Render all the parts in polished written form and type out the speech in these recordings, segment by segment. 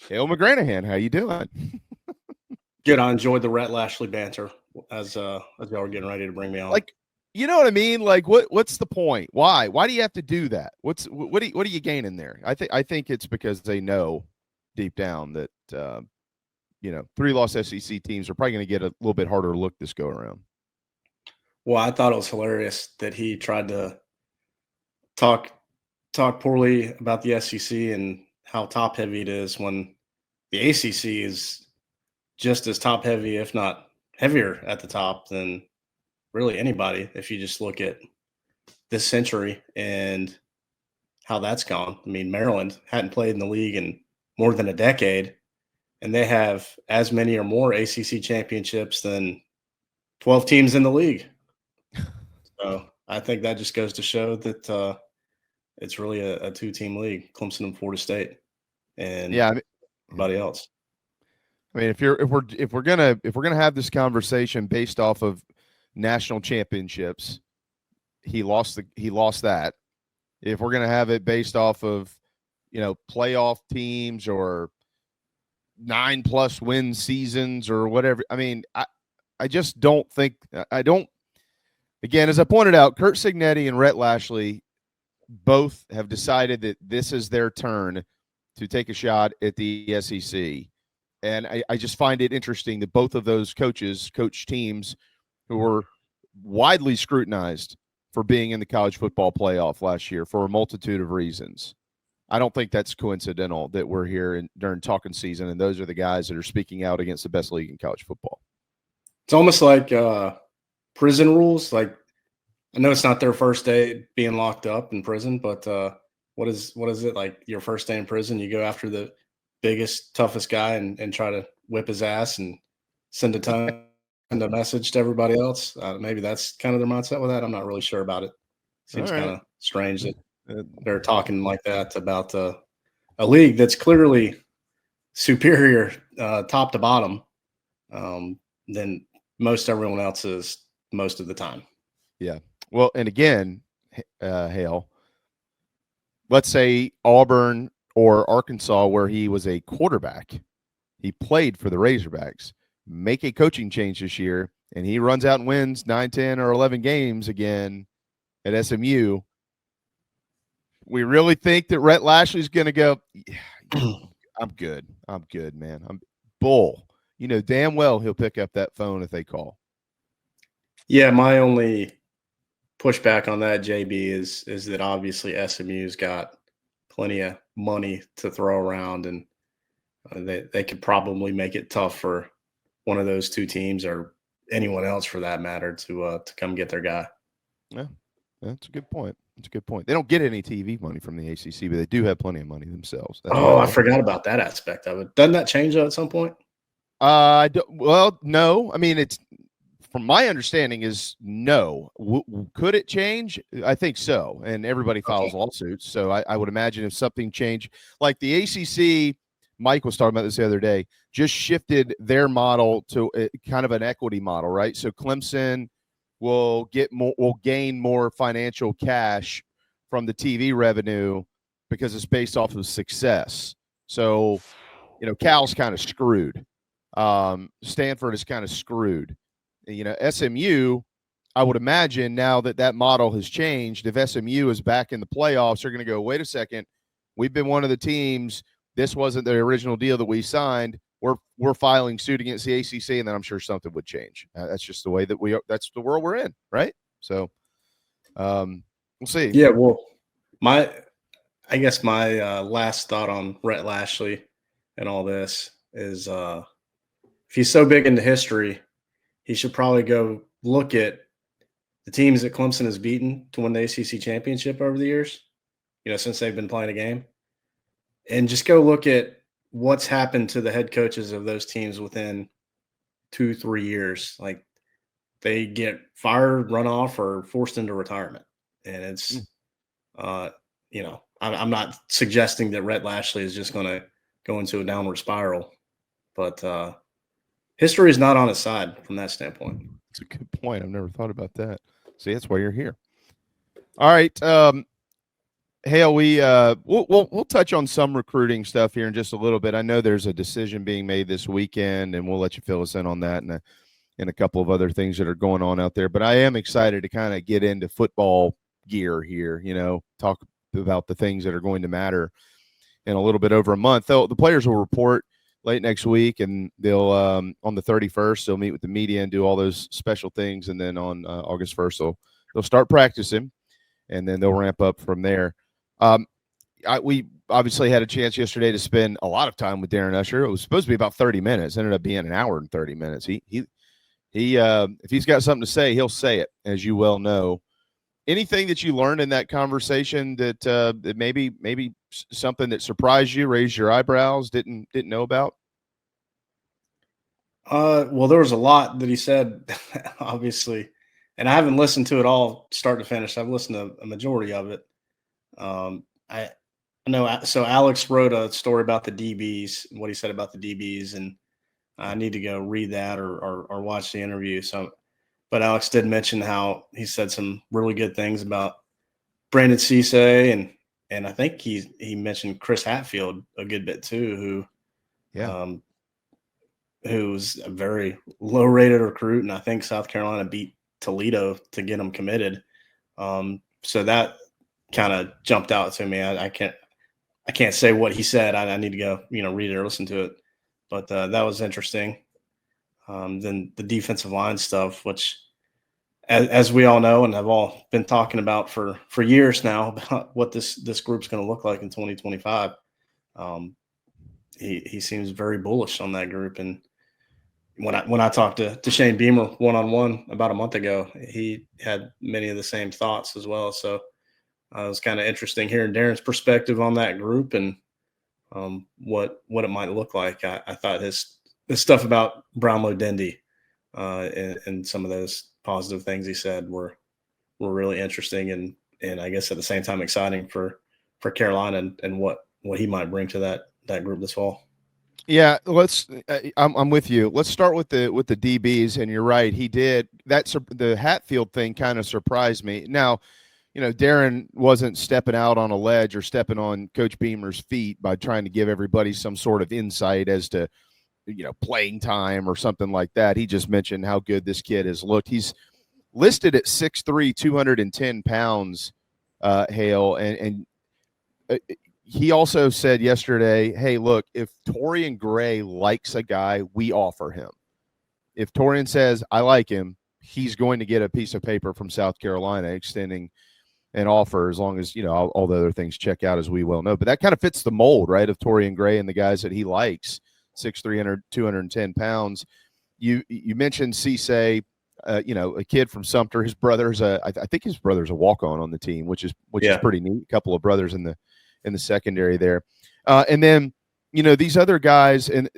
Hale McGranahan, how you doing? Good. I enjoyed the Rhett Lashley banter as y'all were getting ready to bring me on. Like, you know what I mean? Like, what's the point? Why do you have to do that? What are you gaining there? I think it's because they know deep down that 3-loss SEC teams are probably going to get a little bit harder look this go around. Well, I thought it was hilarious that he tried to talk poorly about the SEC and how top heavy it is when the ACC is just as top heavy, if not heavier at the top than really anybody. If you just look at this century and how that's gone. I mean, Maryland hadn't played in the league in more than a decade, and they have as many or more ACC championships than 12 teams in the league. So I think that just goes to show that it's really a two-team league: Clemson and Florida State, and everybody else. I mean, if we're gonna have this conversation based off of national championships, he lost that. If we're gonna have it based off of playoff teams or 9+ win seasons or whatever, I mean, I just don't think Again, as I pointed out, Curt Cignetti and Rhett Lashley both have decided that this is their turn to take a shot at the SEC. And I just find it interesting that both of those coaches coach teams who were widely scrutinized for being in the college football playoff last year for a multitude of reasons. I don't think that's coincidental that we're here during talking season, and those are the guys that are speaking out against the best league in college football. It's almost like prison rules. Like, I know it's not their first day being locked up in prison, but what is it like? Your first day in prison, you go after the biggest, toughest guy and try to whip his ass and send a message to everybody else. Maybe that's kind of their mindset with that. I'm not really sure about it. Seems kind of strange that they're talking like that about a league that's clearly superior top to bottom than most everyone else is most of the time. Yeah. Well, and again, Hale, let's say Auburn or Arkansas, where he was a quarterback, he played for the Razorbacks, make a coaching change this year, and he runs out and wins 9, 10, or 11 games again at SMU. We really think that Rhett Lashley's going to go, I'm good, man. I'm bull. You know damn well he'll pick up that phone if they call. Yeah, my only pushback on that, JB, is that obviously SMU's got plenty of money to throw around, and they could probably make it tough for one of those two teams or anyone else for that matter to come get their guy. Yeah, that's a good point. They don't get any TV money from the ACC, but they do have plenty of money themselves. I forgot about that aspect of it. Doesn't that change at some point? Well, no. I mean, it's from my understanding is no. Could it change? I think so. And everybody files lawsuits. So I would imagine if something changed, like the ACC, Mike was talking about this the other day, just shifted their model to kind of an equity model, right? So Clemson will gain more financial cash from the TV revenue because it's based off of success. So, Cal's kind of screwed. Stanford is kind of screwed. SMU, I would imagine now that model has changed, if SMU is back in the playoffs, they're going to go, wait a second, we've been one of the teams. This wasn't the original deal that we signed. We're filing suit against the ACC, and then I'm sure something would change. That's just the way that that's the world we're in, right? So, we'll see. Yeah, well, my last thought on Rhett Lashley and all this is if he's so big into history, he should probably go look at the teams that Clemson has beaten to win the ACC championship over the years, since they've been playing a game, and just go look at what's happened to the head coaches of those teams within 2-3 years. Like, they get fired, run off, or forced into retirement. And it's, I'm not suggesting that Rhett Lashley is just going to go into a downward spiral, but history is not on his side from that standpoint. That's a good point. I've never thought about that. See, that's why you're here. All right. Hale, we'll touch on some recruiting stuff here in just a little bit. I know there's a decision being made this weekend, and we'll let you fill us in on that and a couple of other things that are going on out there. But I am excited to kind of get into football gear here. Talk about the things that are going to matter in a little bit over a month. The players will report late next week, and they'll on the 31st they'll meet with the media and do all those special things, and then on August 1st they'll start practicing, and then they'll ramp up from there. We obviously had a chance yesterday to spend a lot of time with Darren Usher. It was supposed to be about 30 minutes. Ended up being an hour and 30 minutes. He if he's got something to say, he'll say it, as you well know. Anything that you learned in that conversation that maybe something that surprised you, raised your eyebrows, didn't know about? Well, there was a lot that he said, obviously, and I haven't listened to it all start to finish. I've listened to a majority of it. I know. So Alex wrote a story about the DBs, what he said about the DBs, and I need to go read that or watch the interview. So, but Alex did mention how he said some really good things about Brandon Cisse, and I think he mentioned Chris Hatfield a good bit too, who's a very low rated recruit, and I think South Carolina beat Toledo to get him committed. So that kind of jumped out to me. I can't say what he said. I need to go, read it or listen to it. But that was interesting. Then the defensive line stuff, which, as we all know and have all been talking about for years now, about what this group's going to look like in 2025. He seems very bullish on that group. And when I talked to Shane Beamer one-on-one about a month ago, he had many of the same thoughts as well. So it was kind of interesting hearing Darren's perspective on that group and what it might look like. I thought his stuff about Brownlow Dendy and some of those positive things he said were really interesting and I guess at the same time exciting for Carolina and what he might bring to that group this fall. Yeah, I'm with you. Let's start with the DBs, and you're right. He did that. The Hatfield thing kind of surprised me. Now, Darren wasn't stepping out on a ledge or stepping on Coach Beamer's feet by trying to give everybody some sort of insight as to, playing time or something like that. He just mentioned how good this kid has looked. He's listed at 6'3", 210 pounds, Hale, and he also said yesterday, hey, look, if Torian Gray likes a guy, we offer him. If Torian says, I like him, he's going to get a piece of paper from South Carolina extending an offer as long as, all the other things check out, as we well know. But that kind of fits the mold, right, of Torian Gray and the guys that he likes, 6'3", 210 pounds. You mentioned Cisse, a kid from Sumter. His brother's I think his brother's a walk-on on the team, which is pretty neat. A couple of brothers in the secondary there. And then, these other guys and,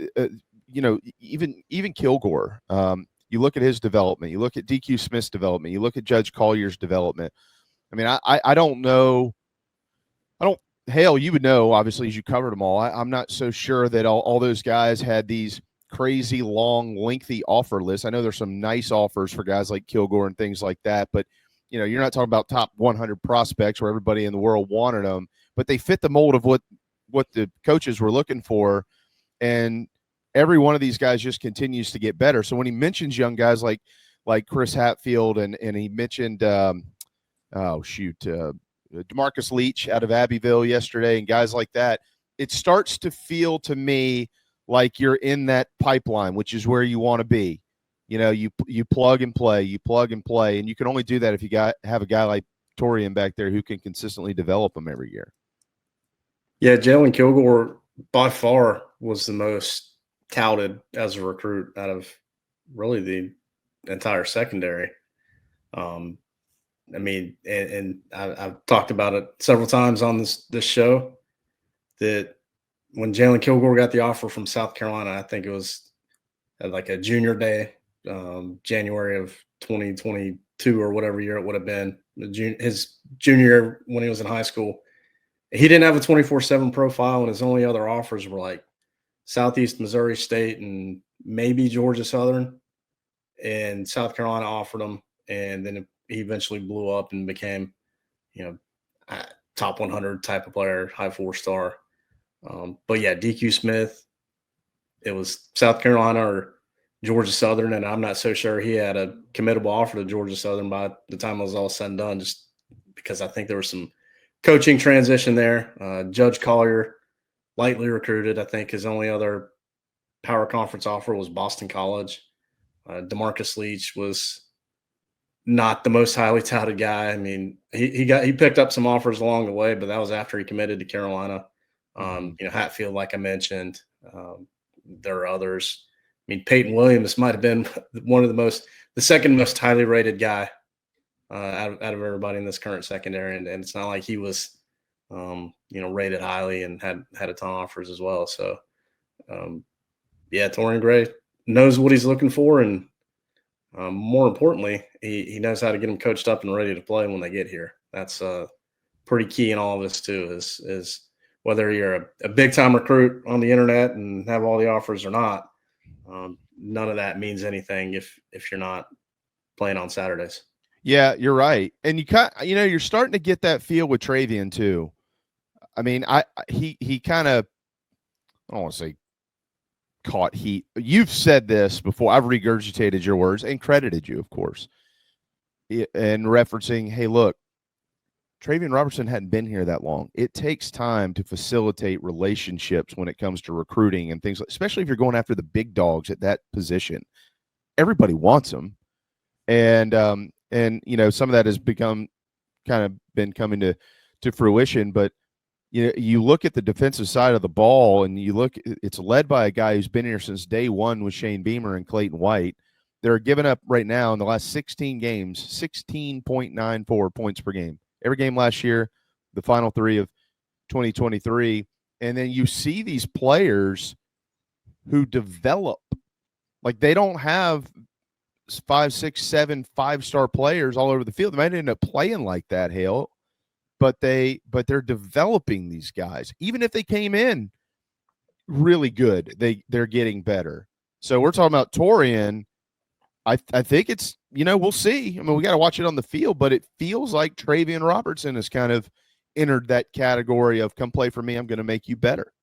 even Kilgore, you look at his development, you look at DQ Smith's development, you look at Judge Collier's development. I mean, I don't know. Hale, you would know, obviously, as you covered them all. I'm not so sure that all those guys had these crazy, long, lengthy offer lists. I know there's some nice offers for guys like Kilgore and things like that, but, you're not talking about top 100 prospects where everybody in the world wanted them, but they fit the mold of what the coaches were looking for. And every one of these guys just continues to get better. So when he mentions young guys like Chris Hatfield and he mentioned, DeMarcus Leach out of Abbeville yesterday and guys like that, it starts to feel to me like you're in that pipeline, which is where you want to be. You plug and play, and you can only do that if you have a guy like Torian back there who can consistently develop them every year. Yeah, Jalen Kilgore by far was the most touted as a recruit out of really the entire secondary. I mean, and I've talked about it several times on this show that when Jalen Kilgore got the offer from South Carolina, I think it was like a junior day, January of 2022 or whatever year it would have been, his junior year when he was in high school. He didn't have a 24/7 profile, and his only other offers were like Southeast Missouri State and maybe Georgia Southern. And South Carolina offered him, and then he eventually blew up and became, top 100 type of player, high 4-star. But yeah, DQ Smith, it was South Carolina or Georgia Southern, and I'm not so sure he had a committable offer to Georgia Southern by the time it was all said and done, just because I think there was some coaching transition there. Judge Collier, lightly recruited. I think his only other power conference offer was Boston College. DeMarcus Leach was not the most highly touted guy. I mean, he picked up some offers along the way, but that was after he committed to Carolina. Hatfield, like I mentioned, there are others. I mean, Peyton Williams might have been one of the second most highly rated guy out of everybody in this current secondary, and it's not like he was, rated highly and had a ton of offers as well. So, Torian Gray knows what he's looking for, and more importantly, he knows how to get them coached up and ready to play when they get here. That's pretty key in all of this too. Is whether you're a big time recruit on the internet and have all the offers or not, none of that means anything if you're not playing on Saturdays. Yeah, you're right, and you're starting to get that feel with Travian too. I mean, he kind of, I don't want to say caught heat. You've said this before. I've regurgitated your words and credited you, of course, and referencing, hey, look, Travian Robertson hadn't been here that long. It takes time to facilitate relationships when it comes to recruiting and things, especially if you're going after the big dogs at that position. Everybody wants them, and some of that has been coming to fruition. But you look at the defensive side of the ball, and it's led by a guy who's been here since day one with Shane Beamer and Clayton White. They're giving up right now in the last 16 games, 16.94 points per game. Every game last year, the final 3 of 2023. And then you see these players who develop. Like, they don't have 5, 6, 7 5-star players all over the field. They might end up playing like that, Hale, but they're developing these guys. Even if they came in really good, they're getting better. So we're talking about Torian. I think it's, we'll see. I mean, we got to watch it on the field, but it feels like Travian Robertson has kind of entered that category of come play for me. I'm going to make you better.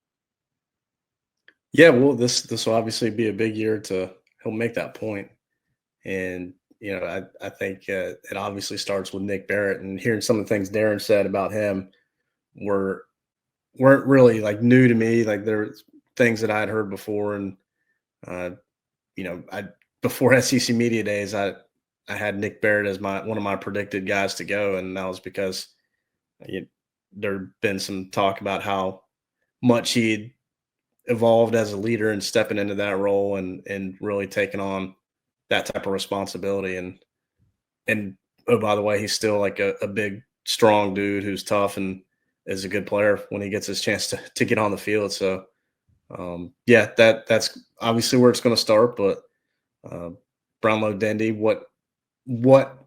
Yeah, well, this will obviously be a big year he'll make that point. And, I think it obviously starts with Nick Barrett, and hearing some of the things Darren said about him weren't really like new to me. Like, there were things that I had heard before. And, before SEC Media Days, I had Nick Barrett as one of my predicted guys to go, and that was because there'd been some talk about how much he'd evolved as a leader and stepping into that role and really taking on that type of responsibility. And oh, by the way, he's still like a big, strong dude who's tough and is a good player when he gets his chance to get on the field. So, that's obviously where it's going to start, but Brownlow Dendy, what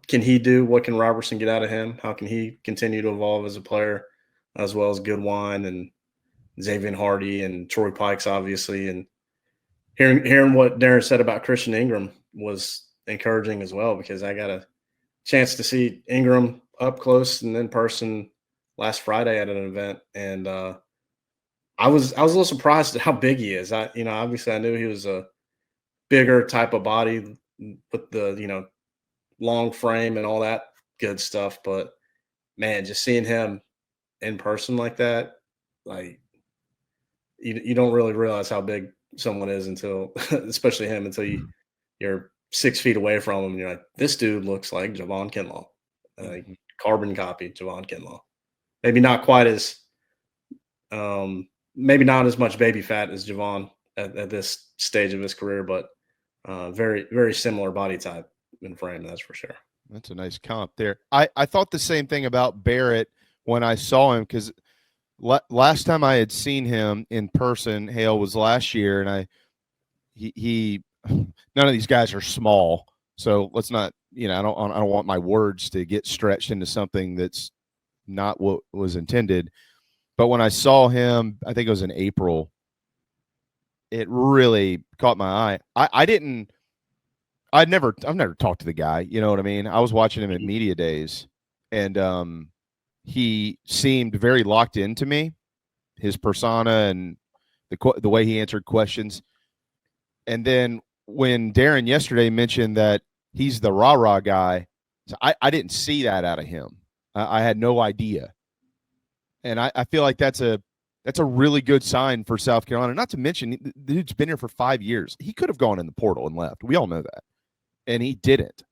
can he do? What can Robertson get out of him? How can he continue to evolve as a player, as well as Goodwine and Xavier Hardy and Troy Pikes, obviously. And hearing what Darren said about Christian Ingram was encouraging as well, because I got a chance to see Ingram up close and in person last Friday at an event, and I was a little surprised at how big he is. Obviously I knew he was a bigger type of body with the long frame and all that good stuff, but man, just seeing him in person like that, like you don't really realize how big someone is until, especially him, until you're 6 feet away from him and you're like, this dude looks like Javon Kinlaw, like carbon copy Javon Kinlaw. Maybe not quite as maybe not as much baby fat as Javon at this stage of his career, but very, very similar body type and frame, that's for sure. That's a nice comp there. I thought the same thing about Barrett when I saw him, because last time I had seen him in person, Hale, was last year, and he none of these guys are small, so let's not, I don't want my words to get stretched into something that's not what was intended. But when I saw him, I think it was in April, it really caught my eye. I've never talked to the guy, you know what I mean? I was watching him at media days, and he seemed very locked into me, his persona and the way he answered questions. And then when Darren yesterday mentioned that he's the rah-rah guy, I didn't see that out of him. I had no idea. And I feel like that's a really good sign for South Carolina. Not to mention, the dude's been here for 5 years. He could have gone in the portal and left. We all know that. And he didn't.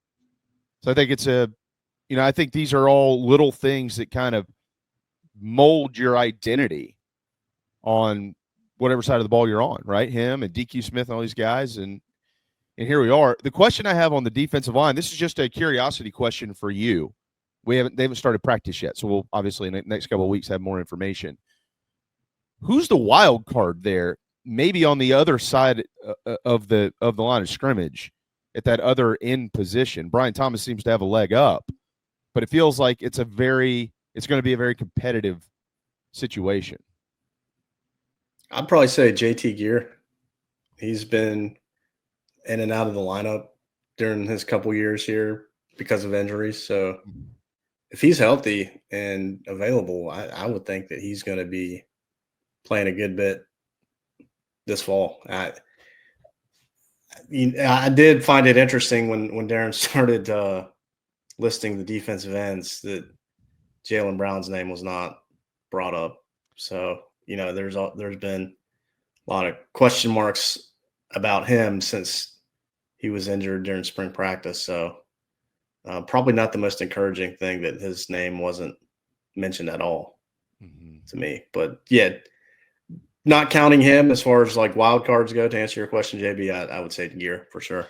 So I think it's I think these are all little things that kind of mold your identity on whatever side of the ball you're on, right? Him and DQ Smith and all these guys. And here we are. The question I have on the defensive line, this is just a curiosity question for you. They haven't started practice yet, so we'll obviously in the next couple of weeks have more information. Who's the wild card there? Maybe on the other side of the line of scrimmage at that other end position. Brian Thomas seems to have a leg up, but it feels like it's going to be a very competitive situation. I'd probably say JT Gear. He's been in and out of the lineup during his couple years here because of injuries. So if he's healthy and available, I would think that he's going to be playing a good bit this fall. I did find it interesting when Darren started listing the defensive ends that Jaylen Brown's name was not brought up. So, there's been a lot of question marks about him since he was injured during spring practice. So probably not the most encouraging thing that his name wasn't mentioned at all to me. But yeah, not counting him as far as like wild cards go, to answer your question, JB, I would say Gear for sure.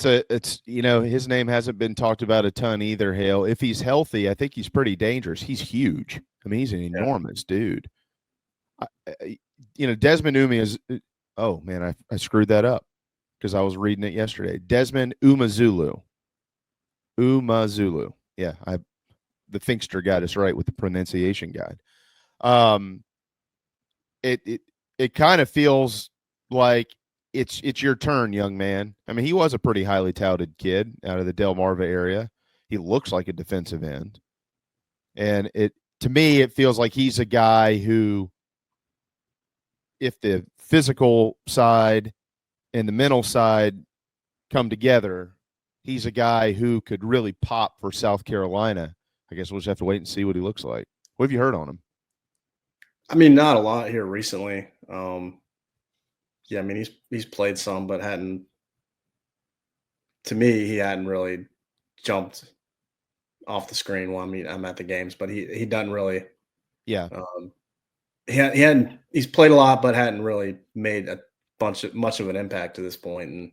His name hasn't been talked about a ton either, Hale. If he's healthy, I think he's pretty dangerous. He's huge. I mean, he's an enormous dude. Desmond Umi is – oh, man, I screwed that up because I was reading it yesterday. Desmond Umazulu. Yeah, the Thinkster got us right with the pronunciation guide. It kind of feels like it's your turn, young man. I mean, he was a pretty highly touted kid out of the Delmarva area. He looks like a defensive end. And to me, it feels like he's a guy who, if the physical side and the mental side come together, he's a guy who could really pop for South Carolina. I guess we'll just have to wait and see what he looks like. What have you heard on him? I mean, not a lot here recently. Yeah, I mean, he's played some, but hadn't. To me, he hadn't really jumped off the screen while I'm at the games, but he doesn't really. Yeah. He's played a lot, but hadn't really made much of an impact to this point, and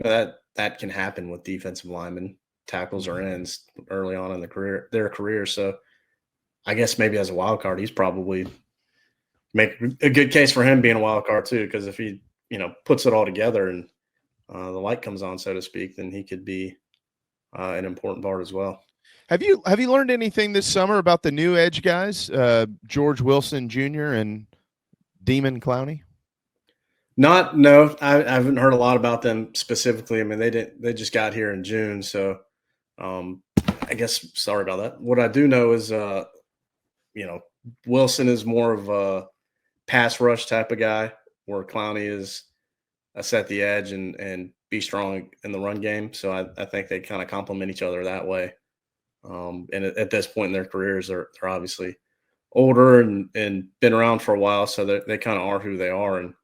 that can happen with defensive linemen, tackles or ends early on in their career. So, I guess maybe as a wild card, he's probably make a good case for him being a wild card too, because if he puts it all together and the light comes on, so to speak, then he could be an important part as well. Have you learned anything this summer about the new edge guys, George Wilson Jr. and Demon Clowney? No, I haven't heard a lot about them specifically. I mean, they just got here in June, so I guess sorry about that. What I do know is Wilson is more of a pass rush type of guy, where Clowney is a set the edge and be strong in the run game. So I think they kind of complement each other that way. And at this point in their careers, they're obviously older and been around for a while, so they kind of are who they are. And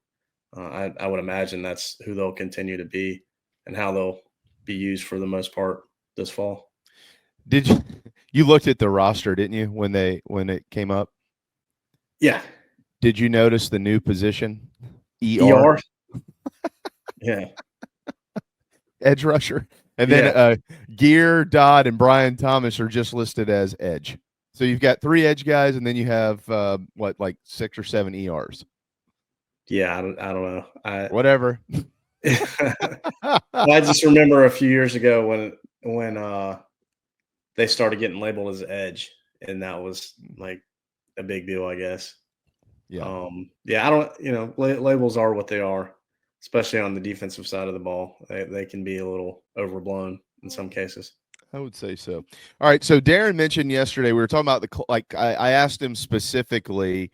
I would imagine that's who they'll continue to be and how they'll be used for the most part this fall. Did you looked at the roster, didn't you, when it came up? Yeah. Did you notice the new position? ER? Yeah. Edge rusher. And then Gear, Dodd, and Brian Thomas are just listed as edge. So you've got 3 edge guys, and then you have like 6 or 7 ERs. Yeah, I don't know. Whatever. I just remember a few years ago when they started getting labeled as edge, and that was like a big deal, I guess. Yeah. I don't. Labels are what they are, especially on the defensive side of the ball. They can be a little overblown in some cases. I would say so. All right. So Darren mentioned yesterday, we were talking about I asked him specifically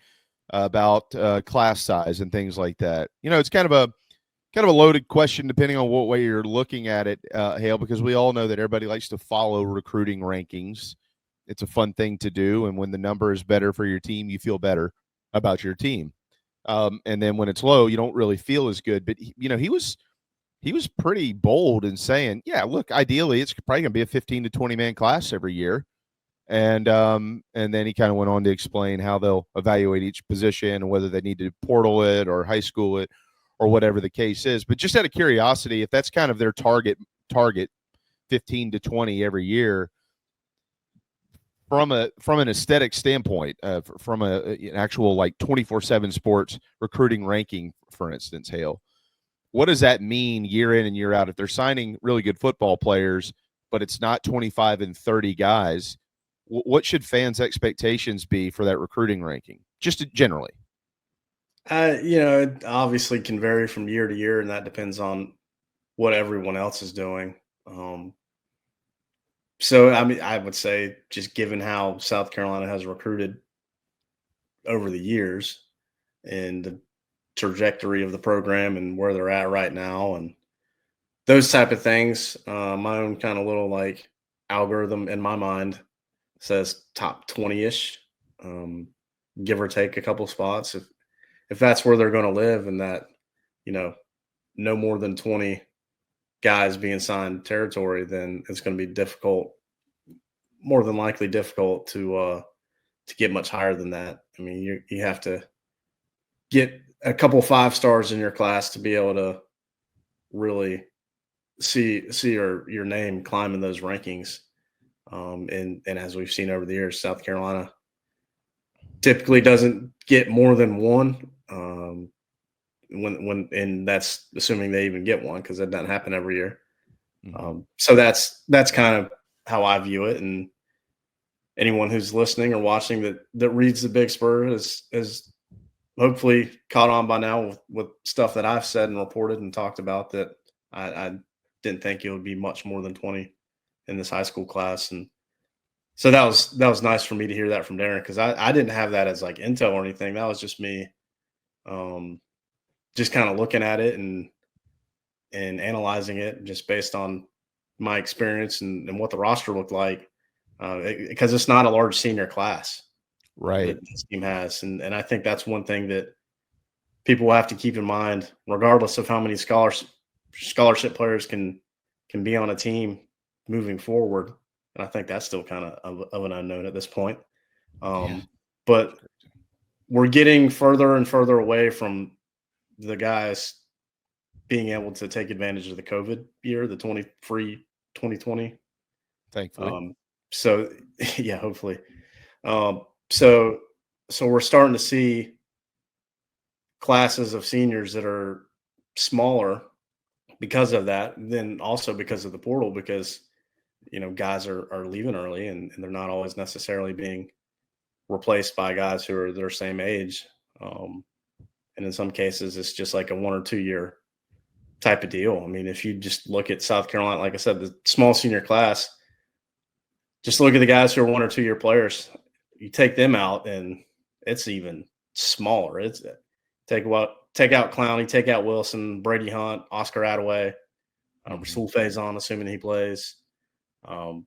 about class size and things like that. It's kind of a loaded question depending on what way you're looking at it, Hale, because we all know that everybody likes to follow recruiting rankings. It's a fun thing to do, and when the number is better for your team, you feel better about your team. And then when it's low, you don't really feel as good. But he was pretty bold in saying, yeah, look, ideally it's probably going to be a 15 to 20 man class every year. And then he kind of went on to explain how they'll evaluate each position and whether they need to portal it or high school it or whatever the case is. But just out of curiosity, if that's kind of their target 15 to 20 every year, from an aesthetic standpoint, from an actual like 24/7 sports recruiting ranking, for instance, Hale, what does that mean year in and year out? If they're signing really good football players, but it's not 25 and 30 guys, what should fans' expectations be for that recruiting ranking, just generally? It obviously can vary from year to year, and that depends on what everyone else is doing. So, I mean, I would say just given how South Carolina has recruited over the years and the trajectory of the program and where they're at right now and those type of things, my own kind of little like algorithm in my mind says top 20-ish, give or take a couple spots. If that's where they're going to live and that, you know, no more than 20 guys being signed territory, then it's going to be difficult, more than likely difficult to get much higher than that. I mean, you have to get a couple 5 stars in your class to be able to really see your name climb in those rankings. And as we've seen over the years, South Carolina typically doesn't get more than one. And that's assuming they even get one, because that doesn't happen every year. So that's kind of how I view it. And anyone who's listening or watching that reads the Big Spur is hopefully caught on by now with stuff that I've said and reported and talked about, that I didn't think it would be much more than 20 in this high school class. And so that was nice for me to hear that from Darren, because I didn't have that as like intel or anything. That was just me just kind of looking at it and analyzing it just based on my experience and what the roster looked like, because it's not a large senior class. Right. That this team has. And I think that's one thing that people will have to keep in mind, regardless of how many scholarship players can be on a team moving forward. And I think that's still kind of an unknown at this point. But we're getting further and further away from the guys being able to take advantage of the COVID year, the 2020. Thankfully. So yeah, hopefully. So we're starting to see classes of seniors that are smaller because of that, then also because of the portal, because, you know, guys are leaving early and they're not always necessarily being replaced by guys who are their same age. And in some cases, it's just like a 1 or 2 year type of deal. I mean, if you just look at South Carolina, like I said, the small senior class, just look at the guys who are 1 or 2 year players. You take them out and it's even smaller. It's take out Clowney, take out Wilson, Brady Hunt, Oscar Attaway, Rasul Faison, assuming he plays. Some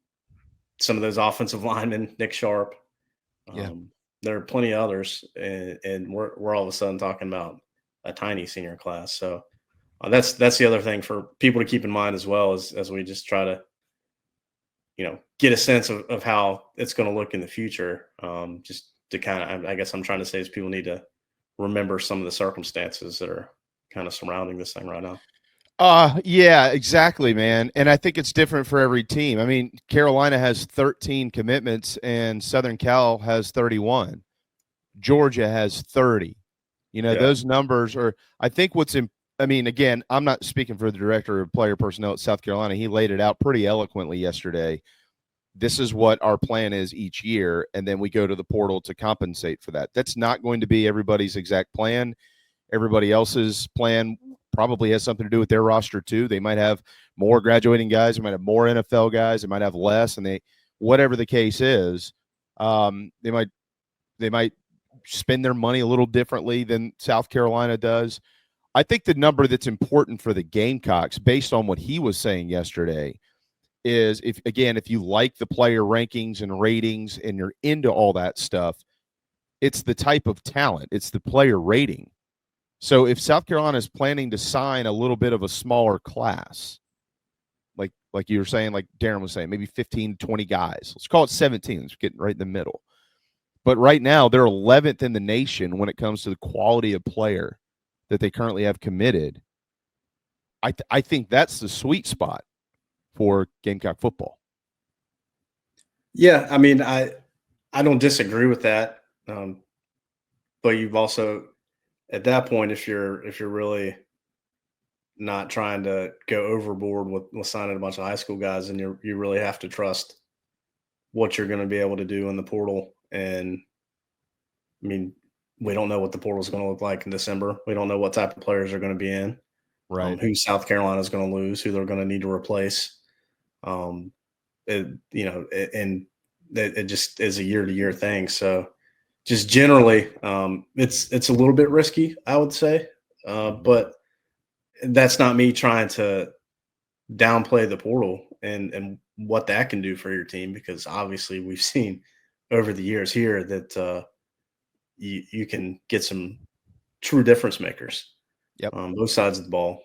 of those offensive linemen, Nick Sharp. There are plenty of others, and we're all of a sudden talking about a tiny senior class. So that's the other thing for people to keep in mind as well, as we just try to, you know, get a sense of how it's going to look in the future. Just to kind of, I guess I'm trying to say is people need to remember some of the circumstances that are kind of surrounding this thing right now. Yeah, exactly, man. And I think it's different for every team. I mean, Carolina has 13 commitments and Southern Cal has 31. Georgia has 30. You know, those numbers are, I think I mean, again, I'm not speaking for the director of player personnel at South Carolina. He laid it out pretty eloquently yesterday. This is what our plan is each year, and then we go to the portal to compensate for that. That's not going to be everybody's exact plan. Everybody else's plan probably has something to do with their roster too. They might have more graduating guys, they might have more NFL guys, they might have less, and whatever the case is, they might spend their money a little differently than South Carolina does. I think the number that's important for the Gamecocks, based on what he was saying yesterday, is if you like the player rankings and ratings and you're into all that stuff, it's the type of talent, it's the player rating. So if South Carolina is planning to sign a little bit of a smaller class, like you were saying, like Darren was saying, maybe 15, 20 guys, let's call it 17, it's getting right in the middle. But right now they're 11th in the nation when it comes to the quality of player that they currently have committed. I think that's the sweet spot for Gamecock football. Yeah, I mean, I don't disagree with that, but you've also, at that point, if you're really not trying to go overboard with signing a bunch of high school guys, and you really have to trust what you're going to be able to do in the portal. And I mean, we don't know what the portal is going to look like in December. We don't know what type of players are going to be in, right? Who South Carolina is going to lose, who they're going to need to replace. And it just is a year-to-year thing. So just generally, it's a little bit risky, I would say, but that's not me trying to downplay the portal and what that can do for your team, because obviously we've seen over the years here that you can get some true difference makers. Yep. Both sides of the ball,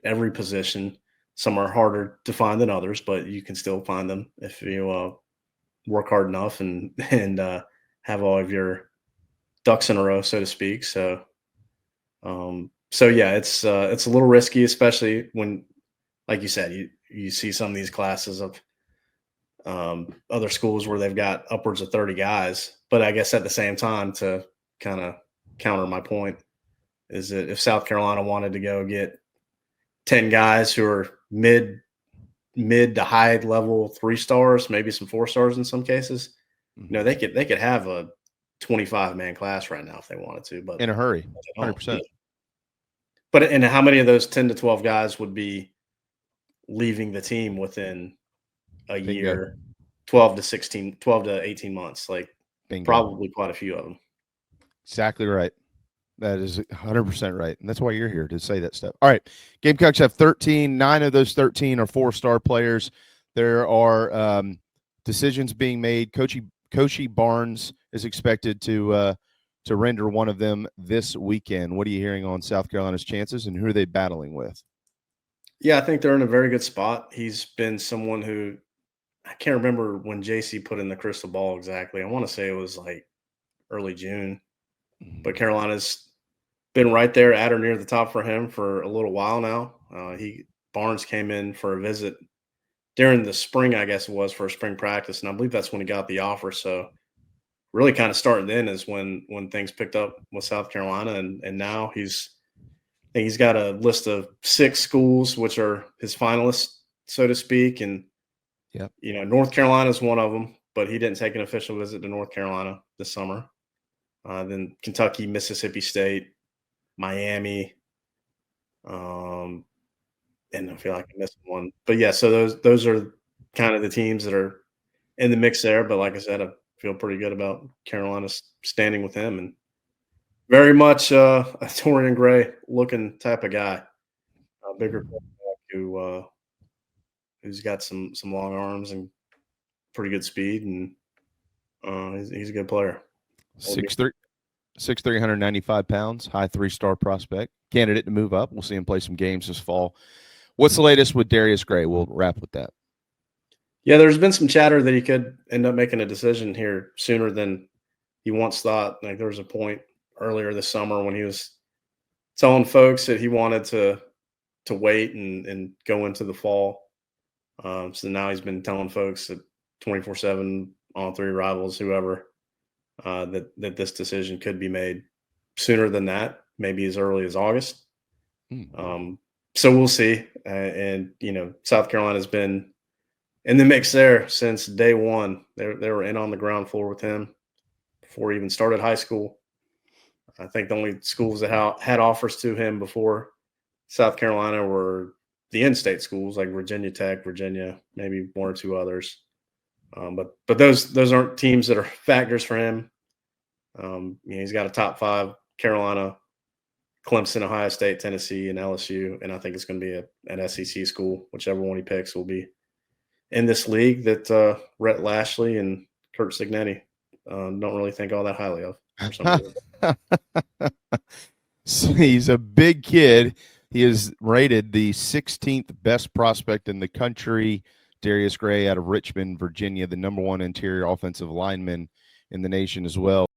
every position. Some are harder to find than others, but you can still find them if you work hard enough and have all of your ducks in a row, so to speak. So yeah, it's a little risky, especially when, like you said, you see some of these classes of other schools where they've got upwards of 30 guys. But I guess at the same time, to kind of counter my point, is that if South Carolina wanted to go get 10 guys who are mid to high level 3-stars, maybe some 4-stars in some cases, they could have a 25-man class right now if they wanted to, but in a hurry, 100%. But and how many of those 10 to 12 guys would be leaving the team within a year, 12 to 18 months? Like, probably quite a few of them. Exactly right. That is 100% right. And that's why you're here, to say that stuff. All right. Gamecocks have 13. 9 of those 13 are 4-star players. There are decisions being made. Coachy Barnes is expected to render one of them this weekend. What are you hearing on South Carolina's chances, and who are they battling with? Yeah, I think they're in a very good spot. He's been someone who, I can't remember when JC put in the crystal ball exactly. I want to say it was like early June, but Carolina's been right there at or near the top for him for a little while now. Barnes came in for a visit during the spring, I guess it was, for a spring practice, and I believe that's when he got the offer. So really kind of starting then is when things picked up with South Carolina, and now he's got a list of 6 schools which are his finalists, so to speak, and North Carolina is one of them, but he didn't take an official visit to North Carolina this summer. Then Kentucky, Mississippi State, Miami, and I feel like I missed one. But yeah, so those are kind of the teams that are in the mix there. But like I said, I feel pretty good about Carolina's standing with him, and very much a Torian Gray looking type of guy, a bigger quarterback who's got some long arms and pretty good speed, and he's a good player. 6'3", 195 pounds, high 3-star prospect, candidate to move up. We'll see him play some games this fall. What's the latest with Darius Gray? We'll wrap with that. Yeah, there's been some chatter that he could end up making a decision here sooner than he once thought. Like, there was a point earlier this summer when he was telling folks that he wanted to wait and go into the fall. So now he's been telling folks that 24/7, all 3 rivals, whoever, that this decision could be made sooner than that, maybe as early as August. So we'll see. And South Carolina's been in the mix there since day one. They were in on the ground floor with him before he even started high school. I think the only schools that had offers to him before South Carolina were the in-state schools like Virginia Tech, Virginia, maybe one or two others. But those aren't teams that are factors for him. He's got a top 5: Carolina, Clemson, Ohio State, Tennessee, and LSU, and I think it's going to be an SEC school. Whichever one he picks will be in this league that Rhett Lashley and Kurt Signetti don't really think all that highly of for some reason. He's a big kid. He is rated the 16th best prospect in the country. Darius Gray out of Richmond, Virginia, the #1 interior offensive lineman in the nation as well.